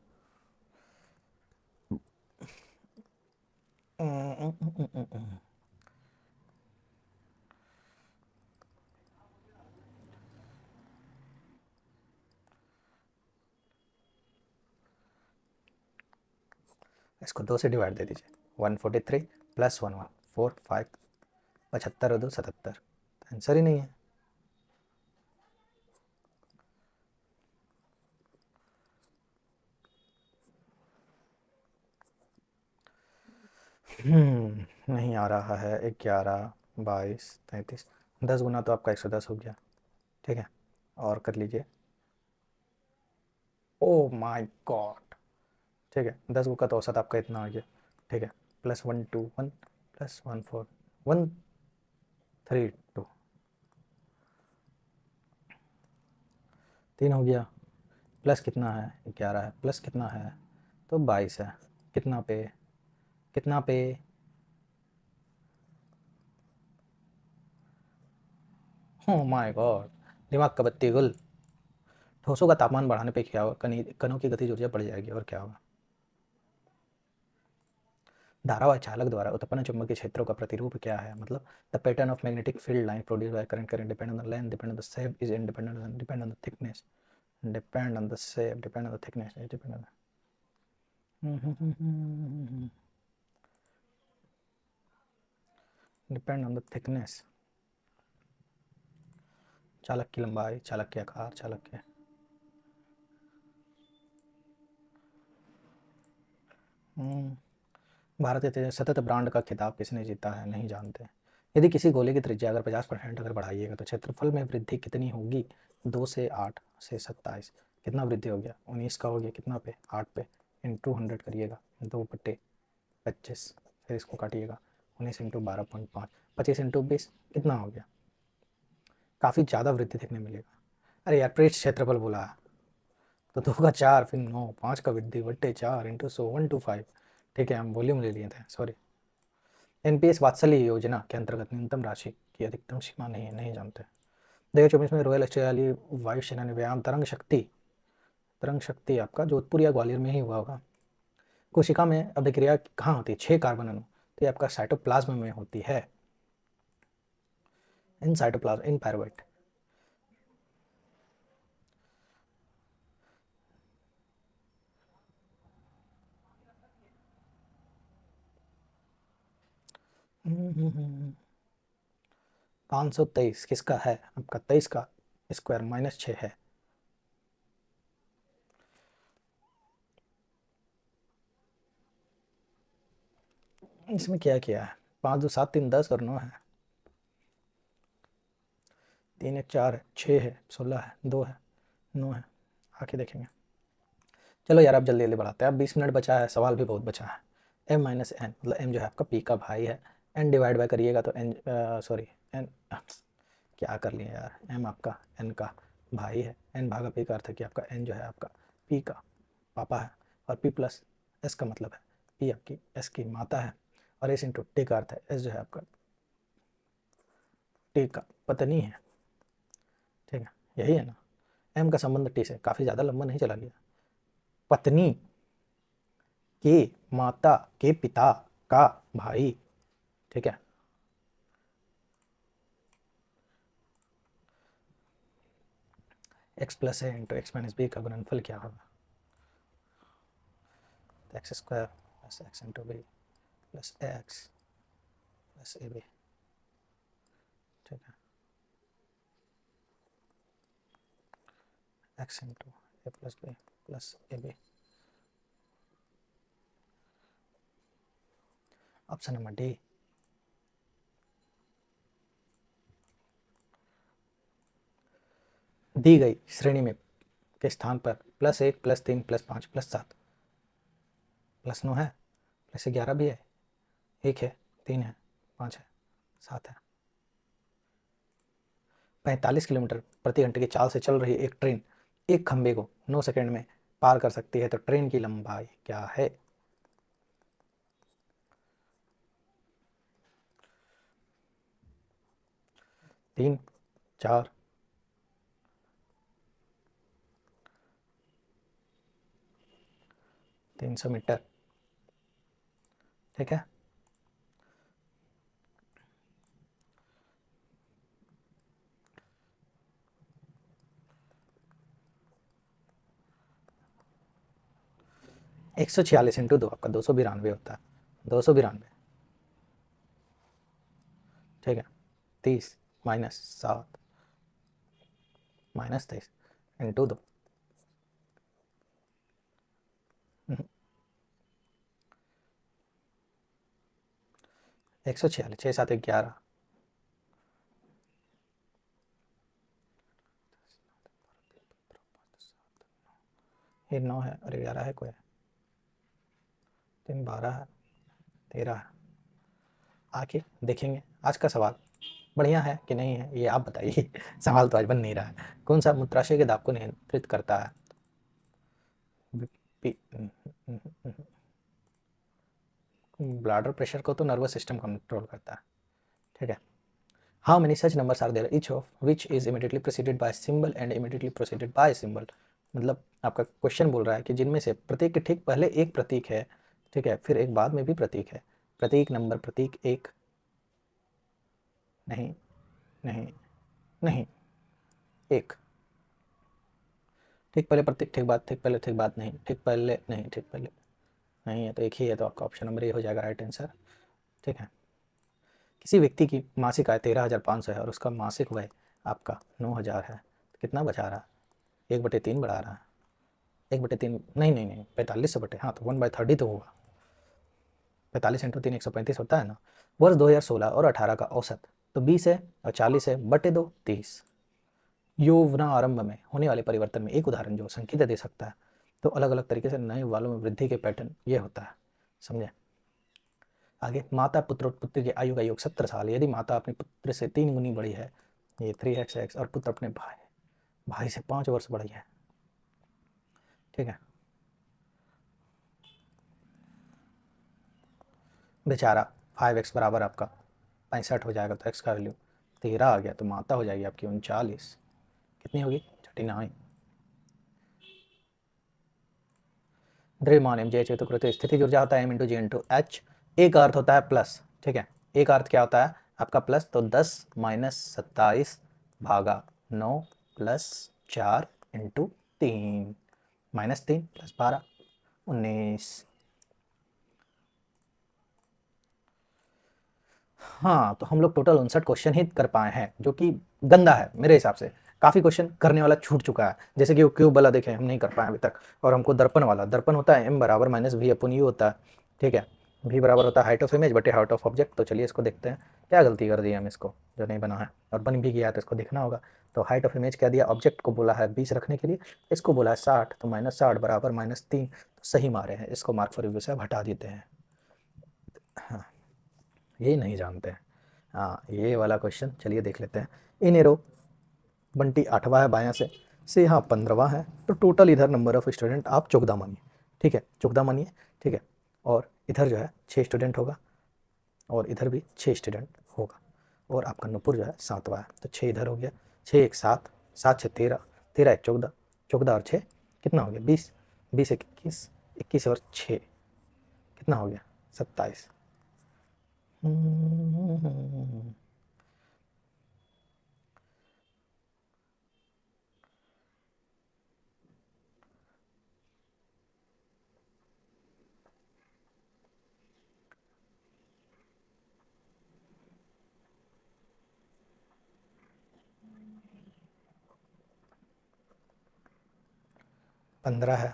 इसको 2 से डिवाइड दे दीजिए, 143 प्लस 1 1 4 5 75 और 2 77, आंसर ही नहीं है। नहीं आ रहा है, 11 22 33, 10 गुना तो आपका 110 हो गया, ठीक है, और कर लीजिए, ओ माय गॉड, ठीक है, 10 का तो औसत आपका इतना आ गया, ठीक है, प्लस 121 प्लस 14132, 3 हो गया, प्लस कितना है, 11 है, प्लस कितना है, तो 22 है, कितना पे, कितना पे, ओ माय गॉड, दिमाग का बत्ती गुल। ठोसों का तापमान बढ़ाने पे क्या होगा, कणों की गतिज ऊर्जा बढ़ जाएगी, और क्या होगा। धारा व चालक द्वारा उत्पन्न चुंबकीय क्षेत्रों का प्रतिरूप क्या है, मतलब the pattern of magnetic field line produce by current current depend on the length, depend on the shape, is independent depend on the thickness, depend on the shape, depend on the thickness, depend on depend on the thickness, चालक की लंबाई, चालक के आकार, चालक के भारत के सतत ब्रांड का खिताब किसने जीता है, नहीं जानते। यदि किसी गोले की त्रिज्या अगर 50% अगर बढ़ाइएगा तो क्षेत्रफल में वृद्धि कितनी होगी, 2 से 8 से 27, कितना वृद्धि हो गया, 19 का हो गया, कितना पे, 8 पे, इंटू 100 करिएगा, 2/25, फिर इसको काटिएगा, 19 इंटू 12.5, 25 इंटू 20, कितना हो गया, काफ़ी ज़्यादा वृद्धि देखने मिलेगा। अरे यार, पृष्ठ क्षेत्रफल बोला है, तो 2 का 4, फिर 9, 5 का वृद्धि बट्टे 4 इंटू 100 125, ठीक है, हम वॉल्यूम ले लिए थे, सॉरी। एनपीएस वात्सल्य योजना के अंतर्गत न्यूनतम राशि की अधिकतम सीमा नहीं जानते। 2024 में रॉयल ऑस्ट्रेलियाई वायुसेना ने व्यायाम तरंग शक्ति तरंग शक्ति आपका जोधपुर या ग्वालियर में ही हुआ होगा। कोशिका में अभिक्रिया कहाँ होती है? 6 कार्बन अणु, तो ये आपका साइटोप्लाज्म में होती है, इन साइटोप्लाज्म, इन पायरुवेट। $523 किसका है? आपका 23 का स्क्वायर माइनस 6 है। इसमें क्या किया है? 5 2 7 3 10 और 9 है, 3 1 4 है, 6 है, 16 है, 2 है, 9 है। आके देखेंगे। चलो यार आप जल्दी जल्दी बढ़ाते हैं, अब 20 मिनट बचा है, सवाल भी बहुत बचा है। m माइनस एन, मतलब m जो है आपका p का भाई है, n डिवाइड बाय करिएगा तो n, सॉरी n, क्या कर लिए यार, m आपका n का भाई है, n भागा p का अर्थ है कि आपका n जो है आपका p का पापा है, और p प्लस s का मतलब है p आपकी s की माता है, और s इंटू t का अर्थ है s जो है आपका t का पत्नी है। ठीक है, यही है ना, m का संबंध t से, काफ़ी ज़्यादा लंबा नहीं चला गया। पत्नी के माता के पिता का भाई, ठीक है। x प्लस है इंटू एक्स माइनस बी का गुणनफल क्या होगा? तो x square plus x into b plus x plus a b, ठीक है, x into a plus b plus a b. Option number D. दी गई श्रेणी में के स्थान पर +1 +3 +5 +7 +9 है, +11 भी है, 1 है, 3 है, 5 है, 7 है। 45 किलोमीटर प्रति घंटे की चाल से चल रही एक ट्रेन एक खंबे को 9 सेकंड में पार कर सकती है, तो ट्रेन की लंबाई क्या है? 3 4 300 मीटर, ठीक है। $146 इंटू 2 आपका 292 होता है, 292, ठीक है। 30 माइनस 7 माइनस 23 इंटू 2, 146, 6 7 11, ये 9 है और 11 है, कोई 3 12 है, 13 है। आके देखेंगे आज का सवाल बढ़िया है कि नहीं है, ये आप बताइए। सवाल तो आज बन नहीं रहा है। कौन सा मूत्राशय के दाब को नियंत्रित करता है? ब्लडर प्रेशर को तो नर्वस सिस्टम कंट्रोल करता है, ठीक है। How many such numbers are there each of which is immediately preceded by symbol and immediately preceded by symbol, मतलब आपका क्वेश्चन बोल रहा है कि जिनमें से प्रत्येक के ठीक पहले एक प्रतीक है, ठीक है, फिर एक बाद में भी प्रतीक है। प्रतीक नंबर, प्रतीक एक, नहीं नहीं नहीं, एक, ठीक पहले प्रतीक, ठीक बाद, ठीक पहले, ठीक बाद, नहीं, ठीक पहले नहीं, ठीक पहले नहीं है, तो एक ही है, तो आपका ऑप्शन नंबर ए हो जाएगा राइट आंसर, ठीक है। किसी व्यक्ति की मासिक आय 13,500 है और उसका मासिक व्यय आपका 9,000 है, तो कितना बचा रहा है? 1/3 बढ़ा रहा है, 1/3, नहीं नहीं नहीं, 45 से बटे, हाँ तो 1/30 तो होगा, 45 इंटू 3 135 होता है ना। वर्ष 2016 और 18 का औसत तो 20 है और 40 है, बटे 2 30। यौवना आरंभ में होने वाले परिवर्तन में एक उदाहरण जो संकेत दे सकता है, तो अलग अलग तरीके से नए वालों में वृद्धि के पैटर्न ये होता है, समझे। आगे, माता पुत्र और पुत्र की आयु का योग 70 साल, यदि माता अपने पुत्र से 3 गुनी बड़ी है, ये 3x और पुत्र अपने भाई भाई से 5 वर्ष बड़ी है, ठीक है। बेचारा 5x बराबर आपका 65 हो जाएगा, तो x का वैल्यू 13 आ गया, तो माता हो जाएगी आपकी 39, कितनी होगी 39। द्रव्यमान mj हेतु कृत स्थिति ऊर्जा होता है m इंटू जी इंटू एच। ए का अर्थ होता है प्लस, ठीक है, ए का अर्थ क्या होता है आपका प्लस, तो 10 माइनस 27 भागा 9 प्लस 4 इंटू 3 माइनस 3 प्लस 12 19। हाँ, तो हम लोग टोटल 59 क्वेश्चन ही कर पाए हैं, जो कि गंदा है मेरे हिसाब से। काफ़ी क्वेश्चन करने वाला छूट चुका है, जैसे कि वो क्यूब वाला देखें हम नहीं कर पाए अभी तक। और हमको दर्पण वाला, दर्पण होता है m बराबर माइनस वी अपन यू होता है, ठीक है, v बराबर होता है हाइट ऑफ इमेज बटे हाइट ऑफ ऑब्जेक्ट। तो चलिए इसको देखते हैं क्या गलती कर दी है हम इसको, जो नहीं बना है और बन भी गया है तो इसको देखना होगा। तो हाइट ऑफ इमेज क्या दिया, ऑब्जेक्ट को बोला है 20 रखने के लिए, इसको बोला है 60, तो माइनस 60 बराबर माइनस 3, तो सही मारे हैं, इसको मार्क फॉर रिव्यू से हटा देते हैं। हाँ, ये नहीं जानते हैं। हाँ, ये वाला क्वेश्चन चलिए देख लेते हैं। इन एरो बंटी 8वां है बायां से यहाँ 15वां है, तो टोटल इधर नंबर ऑफ स्टूडेंट आप 14 मानिए, ठीक है, 14 मानिए, ठीक है। और इधर जो है 6 स्टूडेंट होगा और इधर भी 6 स्टूडेंट होगा, और आपका नुपुर जो है 7वां है, तो 6 इधर हो गया, 6 एक 7, 7 6 13, 13 एक 14, 14 और 6 कितना हो गया 20, 20 एक 21, 21 और 6 कितना हो गया 27। 15 है,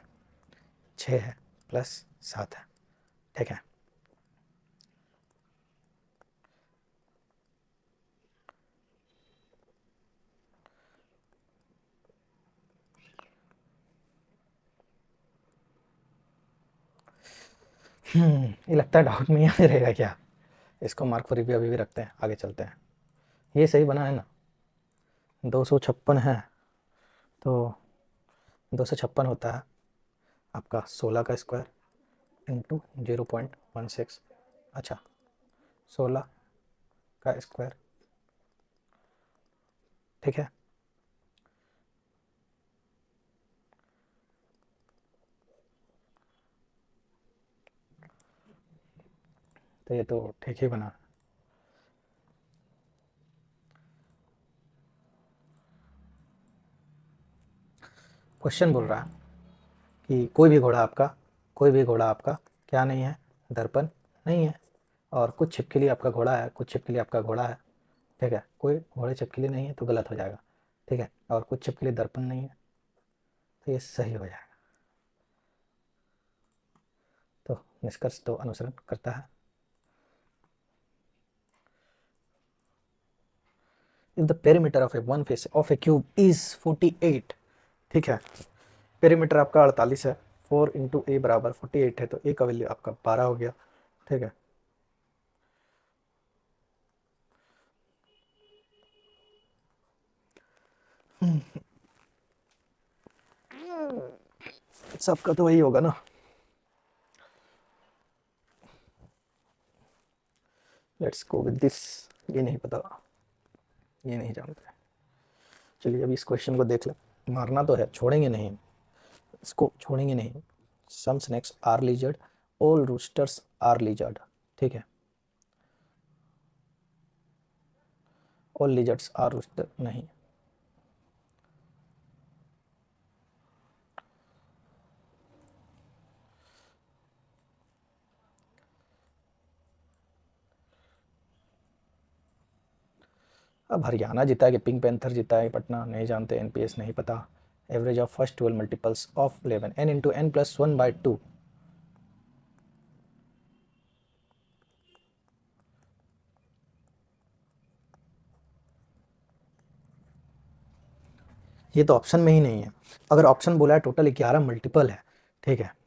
6 है, प्लस 7 है, ठीक है। ये लगता है डाउट में याद रहेगा क्या, इसको मार्क फॉर रिव्यू अभी भी रखते हैं, आगे चलते हैं। ये सही बना है ना, 256 है, तो 256 होता है आपका 16 का स्क्वायर इंटू 0.16, अच्छा 16 का स्क्वायर, ठीक है। तो ये तो ठीक ही बना। क्वेश्चन बोल रहा है कि कोई भी घोड़ा आपका क्या नहीं है, दर्पण नहीं है, और कुछ छिपकली आपका घोड़ा है, कुछ छिपकली आपका घोड़ा है, ठीक है, कोई घोड़े छिपकली नहीं है तो गलत हो जाएगा, ठीक है, और कुछ छिपकली दर्पण नहीं है तो ये सही हो जाएगा। तो निष्कर्ष तो अनुसरण करता है। If the perimeter of A one face of A cube is 48, ठीक है, पेरीमीटर आपका 48 है, 4 इंटू ए बराबर 48 है, तो ए का वैल्यू आपका 12 हो गया, ठीक है। सबका तो वही होगा ना। Let's go with this. ये नहीं पता, ये नहीं जानते। चलिए अभी इस क्वेश्चन को देख ले, मारना तो है, छोड़ेंगे नहीं, इसको छोड़ेंगे नहीं। Some snakes are lizard, all roosters are lizard, ठीक है, ऑल लिजर्ड्स आर रूस्टर नहीं। अब हरियाणा जीता है कि पिंक पैंथर जीता है, पटना नहीं जानते, एनपीएस नहीं पता। Average of first 12 multiples of 11 n into n plus 1/2, ये तो ऑप्शन में ही नहीं है। अगर ऑप्शन बोला है टोटल 11 मल्टीपल है, ठीक है,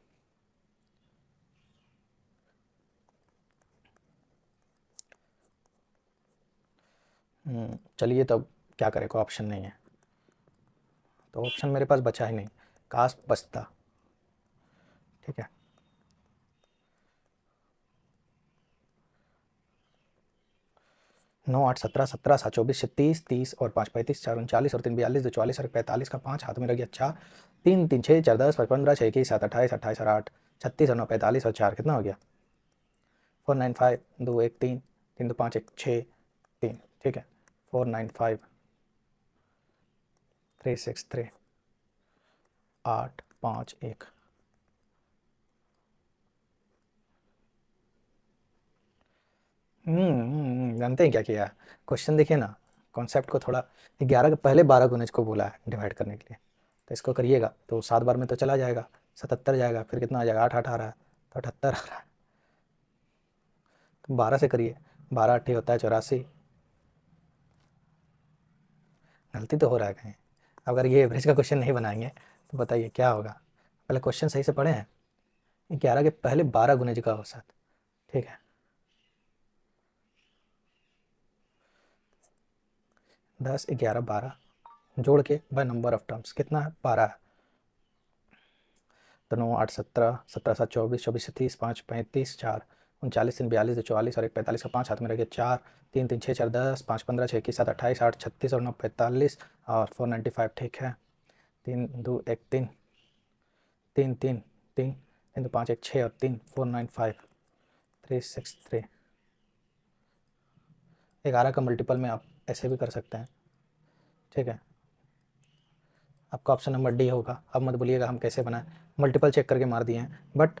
चलिए तब क्या करें, कोई ऑप्शन नहीं है, तो ऑप्शन मेरे पास बचा ही नहीं, काश बचता, ठीक है। 9 8 17 17 7 24 30 30 और 5 35 4 39 और 3 42 2 44 और 45 का 5 हाथ में रख गया 4, तीन तीन छः चार 10 55 15 6 21 7 28 28 और 8 36 और 9 45 और 4 कितना हो गया 495 2 1 3 3 2 5 1 6 3 ठीक है 495 363 8 5 1 जानते हैं क्या किया क्वेश्चन देखिए ना कॉन्सेप्ट को थोड़ा 11 के पहले 12 गुणज को बोला है डिवाइड करने के लिए तो इसको करिएगा तो 7 बार में तो चला जाएगा 77 जाएगा फिर कितना आ जाएगा 8 8 आ रहा है तो 78 आ रहा है तो 12 से करिए 12 8 होता है 84 गलती तो हो रहा है कहीं अगर ये एवरेज का क्वेश्चन नहीं बनाएंगे तो बताइए क्या होगा पहले क्वेश्चन सही से पढ़े हैं 11 के पहले 12 गुणज का औसत ठीक है 10 11 12 जोड़ के बाय नंबर ऑफ टर्म्स कितना है 12 है तो 9 8 17 17 7 24 24 से 30 5 35 4 39 3 42 44 और 1 45 का 5 हाथ में रखे 4 3 3 6 4 10 5 15 6 21 7 28 8 36 और 9 45 और 495 ठीक है 3 2 1 3 3 3 3 3 2 5 1 6 और 3 495 363 11 का मल्टीपल में आप ऐसे भी कर सकते हैं ठीक है आपका ऑप्शन नंबर डी होगा अब मत बोलिएगा हम कैसे बनाएं मल्टीपल चेक करके मार दिए हैं बट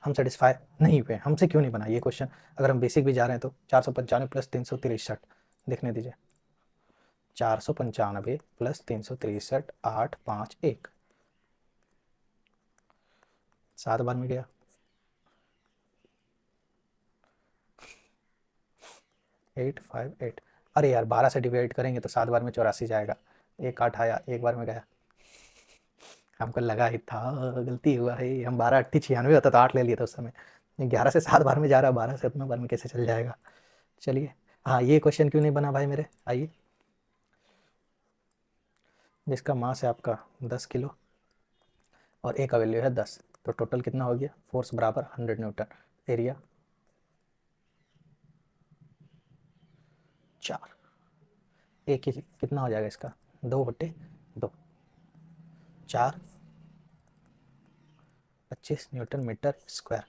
हम सेटिस्फाई नहीं हुए हमसे क्यों नहीं बना ये क्वेश्चन अगर हम बेसिक भी जा रहे हैं तो 495 प्लस 363 देखने दीजिए 495 प्लस 363 8 5 1 7 बार में गया 858 अरे यार 12 से डिवाइड करेंगे तो 7 बार में 84 जाएगा एक 8 आया एक बार में गया हमको लगा ही था गलती हुआ है हम 12 8 96 होता तो 8 ले लिया था उस समय 11 से 7 बार में जा रहा है 12 से उतना बार में कैसे चल जाएगा चलिए हाँ ये क्वेश्चन क्यों नहीं बना भाई मेरे आइए जिसका मास है आपका 10 किलो और ए का वैल्यू है 10 तो टोटल कितना हो गया फोर्स बराबर 100 न्यूटन एरिया 4 ए की कितना हो जाएगा इसका 2/2 4 25 न्यूटन मीटर स्क्वायर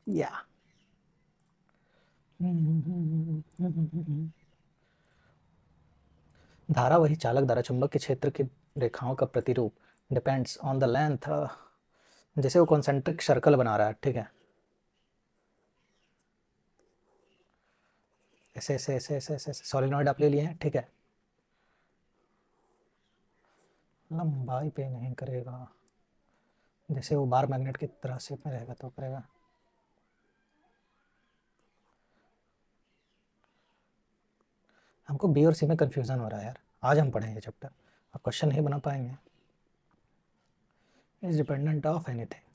या धारा वही चालक धारा चुंबक के क्षेत्र की रेखाओं का प्रतिरूप डिपेंड्स ऑन द लेंथ जैसे वो कॉन्सेंट्रिक सर्कल बना रहा है ठीक है ऐसे ऐसे ऐसे ऐसे ऐसे सॉलिनॉइड आप ले लिए हैं ठीक है लंबाई पे नहीं करेगा जैसे वो बार मैग्नेट की तरह शेप में रहेगा तो करेगा हमको बी और सी में कंफ्यूजन हो रहा है यार आज हम पढ़ेंगे चैप्टर अब क्वेश्चन नहीं बना पाएंगे इज डिपेंडेंट ऑफ एनीथिंग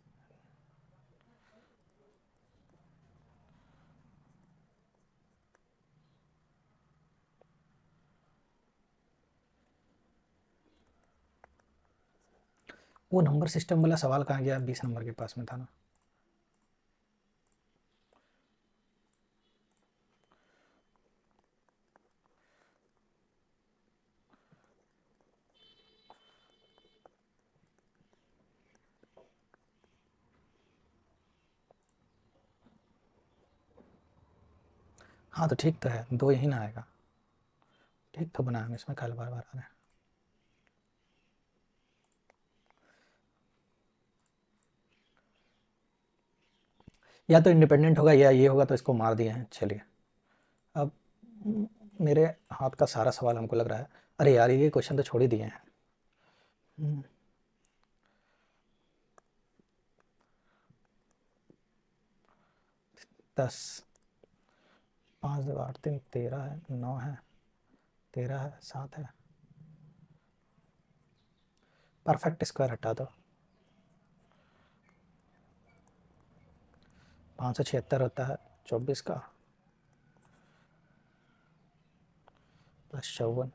वो नंबर सिस्टम वाला सवाल कहाँ गया 20 नंबर के पास में था ना हाँ तो ठीक तो है दो यही ना आएगा ठीक तो बनाएंगे इसमें कल बार बार आ रहा है या तो इंडिपेंडेंट होगा या ये होगा तो इसको मार दिए हैं चलिए अब मेरे हाथ का सारा सवाल हमको लग रहा है अरे यार ये क्वेश्चन तो छोड़ ही दिए हैं 10 5 2 8 3 13 है 9 है 13 है 7 है परफेक्ट स्क्वायर हटा दो 576 होता है 24 का प्लस 54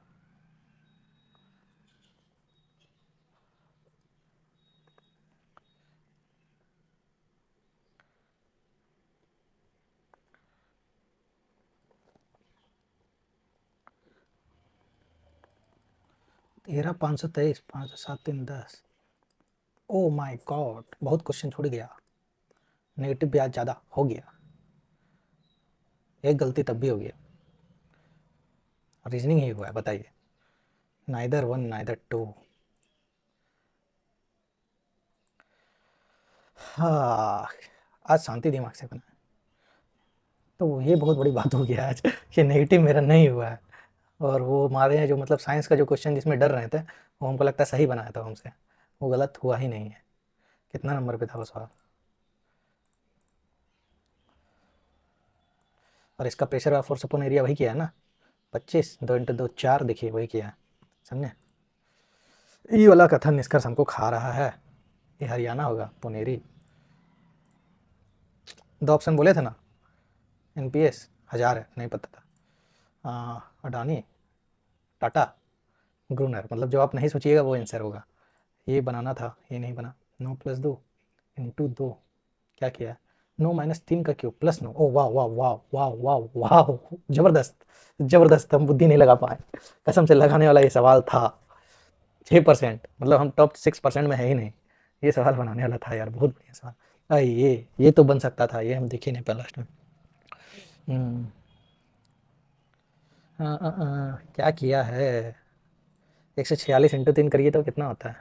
13,523, 5 7 3 10। ओ माय गॉड, बहुत क्वेश्चन छूट गया। नेगेटिव ब्याज ज़्यादा हो गया, एक गलती तब भी हो गया। रीजनिंग ही हुआ है, बताइए। Neither one neither two. हाँ, आज शांति दिमाग से बना। तो ये बहुत बड़ी बात हो गया आज कि नेगेटिव मेरा नहीं हुआ है। और वो हमारे यहाँ जो मतलब साइंस का जो क्वेश्चन जिसमें डर रहे थे, वो हमको लगता है सही बनाया था हमसे, वो गलत हुआ ही नहीं है। कितना नंबर पे था वो सवाल? और इसका pressure of force upon area वही किया है ना, 25, 2 × 2 4, देखिए वही किया है, समझे। ये वाला कथन निष्कर्ष हमको खा रहा है। ये हरियाणा होगा, पुनेरी। 2 ऑप्शन बोले थे ना, एनपीएस 1000 है, नहीं पता था। अडानी, टाटा, ग्रूनर, मतलब जो आप नहीं सोचिएगा वो आंसर होगा। ये बनाना था, ये नहीं बना। 9+2 × 2, क्या किया? 9 - 3 का क्यूब प्लस 9। ओ वाह वाह वाह वाह वाह वाह, जबरदस्त जबरदस्त, हम बुद्धि नहीं लगा पाए, कसम से लगाने वाला ये सवाल था। 6%, मतलब हम टॉप 6% में है ही नहीं। ये सवाल बनाने वाला था यार, बहुत बढ़िया सवाल। ये तो बन सकता था, ये हम देखे नहीं पहला लास्ट में। हम्म, क्या किया है? 146 × 3 करिए तो कितना होता है?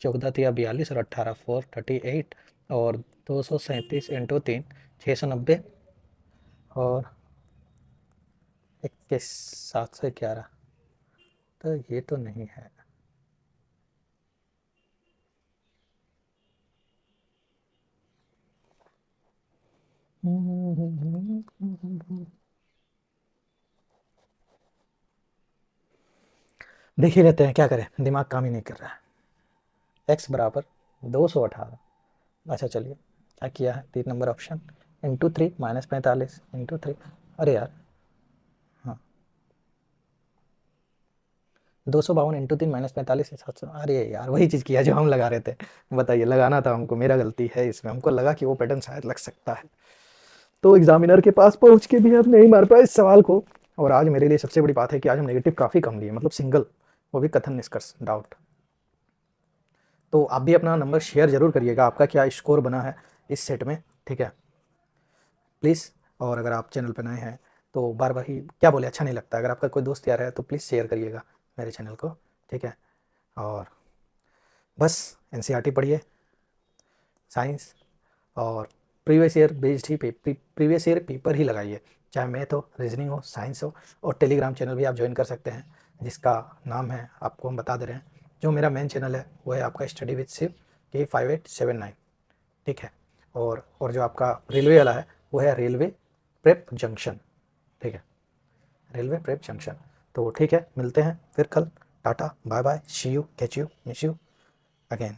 14 × 42 और 18 438, और 237 × 3 690, और 21 711। तो ये तो नहीं है। देख ही लेते हैं, क्या करें, दिमाग काम ही नहीं कर रहा है। x बराबर 218। अच्छा चलिए, क्या किया है? 3 नंबर ऑप्शन, × 3 -45 × 3। अरे यार, हाँ, 252 × 3 -45 700। अरे यार, वही चीज़ किया जो हम लगा रहे थे। बताइए, लगाना था हमको, मेरा गलती है इसमें, हमको लगा कि वो पैटर्न शायद लग सकता है। तो एग्जामिनर के पास पहुंच के भी हम नहीं मार पाए इस सवाल को। और आज मेरे लिए सबसे बड़ी बात है कि आज हम नेगेटिव काफ़ी कम लिए, मतलब सिंगल, वो भी कथन निष्कर्ष डाउट। तो आप भी अपना नंबर शेयर जरूर करिएगा, आपका क्या स्कोर बना है इस सेट में, ठीक है, प्लीज़। और अगर आप चैनल पर नए हैं तो बार बार ही क्या बोले, अच्छा नहीं लगता। अगर आपका कोई दोस्त यार है तो प्लीज़ शेयर करिएगा मेरे चैनल को, ठीक है। और बस एनसीईआरटी पढ़िए, साइंस, और प्रीवियस ईयर बेस्ड ही प्रीवियस ईयर पेपर ही लगाइए, चाहे मैथ हो, रीजनिंग हो, साइंस हो। और टेलीग्राम चैनल भी आप ज्वाइन कर सकते हैं, जिसका नाम है, आपको हम बता दे रहे हैं। जो मेरा मेन चैनल है वो है आपका स्टडी विद शिव K5879, ठीक है। और जो आपका रेलवे वाला है वो है रेलवे प्रेप जंक्शन, ठीक है, रेलवे प्रेप जंक्शन। तो ठीक है, मिलते हैं फिर कल। Tata bye bye, see you, catch you, miss you again.